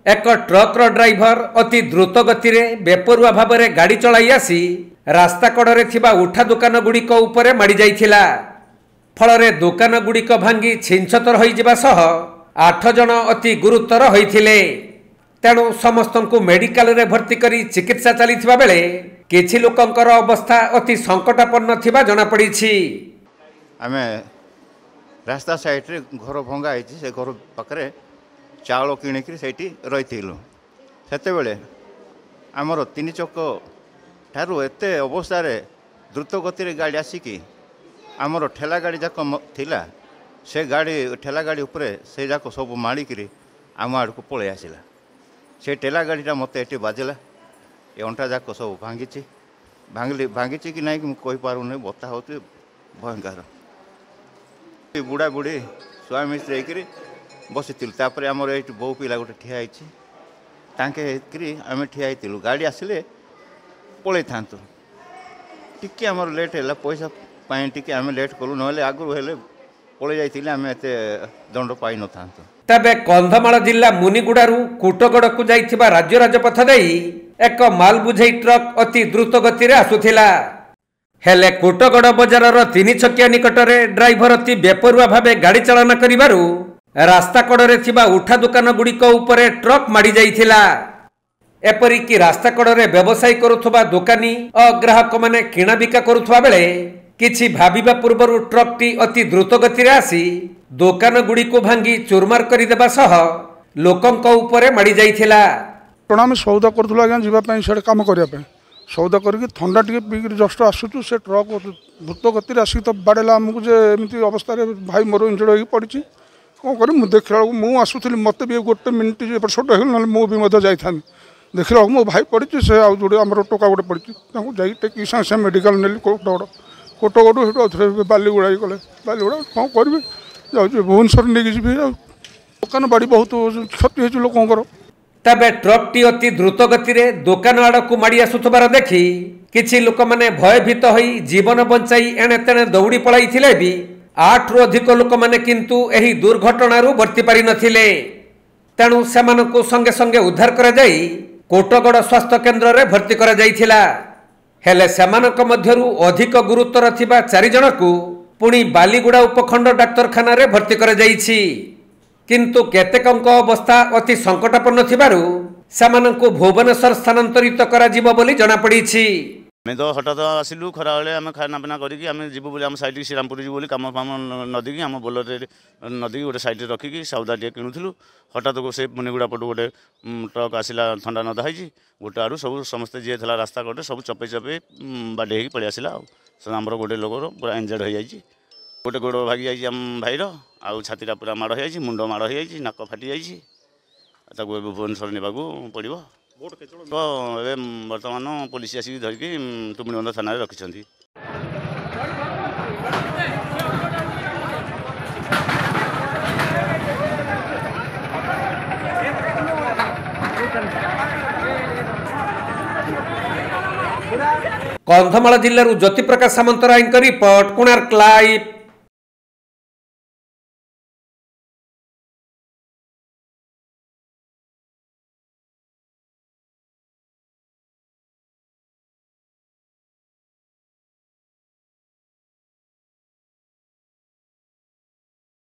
एक ट्रक्र ड्राइवर अति द्रुत गति में बेपरुआ भाव में गाड़ी चलाई आसी रास्ता कड़े थिबा उठा दुकान गुड़िक उपरे माड़ी जाइथिला। फल दुकान गुड़िक भांगी छिंछतर हो जिबा सह 8 जन अति गुरुतर होइथिले। तेणु समस्त को मेडिकल रे भर्ती करी चिकित्सा चलीथिबा बेले किछि लोकंकर अवस्था अति संकटापन्न थिबा जଣା पड़िछि। आमे रास्ता साइड रे घर भंगा आइछि, से घर पाखरे चाउल किणिकी से रही से आमर 3 चक ठारू एते अवस्था द्रुत गति गाड़ी आसिकी आमर ठेला गाड़ी जाक थिला, से गाड़ी ठेला गाड़ी उपरे से जाक सब माड़िकी आम आड़ को पलि आसला। से ठेला गाड़ीटा मत ये बाजिला, ये अंटा जाक सब भांगी भांगी कि ना कि मुझे पारूनी, बता हो भयंकर। बुढ़ा बुढ़ी स्वामी स्त्री होकर बसी आमर ये बहु पिला गोटे ठिया आम ठिया गाड़ी आसिले पलि था टी आमर लेट है पैसा टी आम लेट कलु ना आगु पलि जाइए आम एत दंड पाई न था। तबे कंधमाल जिला मुनिगुड़ारू कुटगड़ को जाइथिबा राज्य राजपथ देई एक माल बुझई ट्रक अति द्रुत गति रे आसुथिला। हेले कुटगड़ बजार 3 छकिया निकटरे ड्राइवर अति बेपरुआ भावे गाड़ी चालन करिबारू रास्ता कड़े थिबा उठा दुकान गुड़िक उपरे ट्रक माड़ी जाइथिला। एपरिकी रास्ता कड़े व्यवसाय करुथबा दुकानी और ग्राहक माने किणा बिका करुथबा बेले किछि भाबिबा पूर्वरु ट्रकटी अति द्रुत गति रे आसी दुकान गुड़िक भांगी चुरमार करिदेबा सह लोकंक उपरे माड़ी जाइथिला। आम सौदा करूँ आज्ञा जावाई से कम करने सौदा करके थंडा टे पीक जस्ट आसुचु से ट्रक द्रुत गति आसिक तो बाड़ेला आमको एमती अवस्था भाई मोर इंजर्ड हो पड़ी कौन कर देखला मुझे आसूली मत भी गोटे मिनिट एपट सेपट हो ना मुझे जाता देखला मो भाई पड़ी से आउ जो आम टोका गोटे पड़ी जाकि सागे सागे मेडिकल नेली कोटगड़ बालीगुड़ा गले बालीगुड़ा कौन करी जाऊँ भुवनेश्वर नहीं जी दुकान बाड़ी बहुत क्षति हो लोकर। तबे ट्रकटी अति द्रुत गति रे दुकान आड़ को माड़ी आसुथबार देखि किछि लोक माने भयभीत होई जीवन बंचाई एणे तेणे दौड़ी पळाइथिले भी 8 रु अधिक लोक माने किंतु एही दुर्घटनारू बर्ती पारि नथिले। तेणु सेमानकु संगे संगे उद्धार करा जाई कोटगड़ स्वास्थ्य केन्द्र रे भर्ती करा जाइथिला। हेले सेमानक मध्यरु अधिक गुरुतर थिबा 4 जनकु पुणी बालीगुड़ा उपखंड डाक्तरखाना रे भर्ती करा जाइछि। किंतु केतेकंक अवस्था अति संकटापन्न थिबारु सेमानकु भुवनेश्वर स्थानांतरित करा जिवो बोली जଣା पड़िछि। मैं तो हठात आसिलु खरा बेले आम खाना पिना करी आम जीवु बोली आम साइड श्रीरामपुर जीवु बोली काम फाम नदी आम बोलर नदी गोटे साइड रखिकी सौदा टे किणुलु। हठात को से मुनिगुड़ा पटु गोटे ट्रक आसला थंडा नदा होगी गोटे आड़ू सब समस्ते जी था रास्ता कटे सब चपे चपे बाडे हो पलि आसला। आमर गोटे लोकर पूरा इंजर्ड हो जाए, गोटे गोड़ भागी जाइए आम भाईर आउ छातीटा पूरा माड़ हो जाए, मुंड माड़ हो जाए, नाक फाटी जाइए भुवनेश्वर नेबाकू पड़ो। तो बर्तमान पुलिस आसिक धरिकी तुमुड़ीबंध थाना रखिंट। Kandhamal जिल्लारू Jyoti Prakash Samantaray report, Konark live.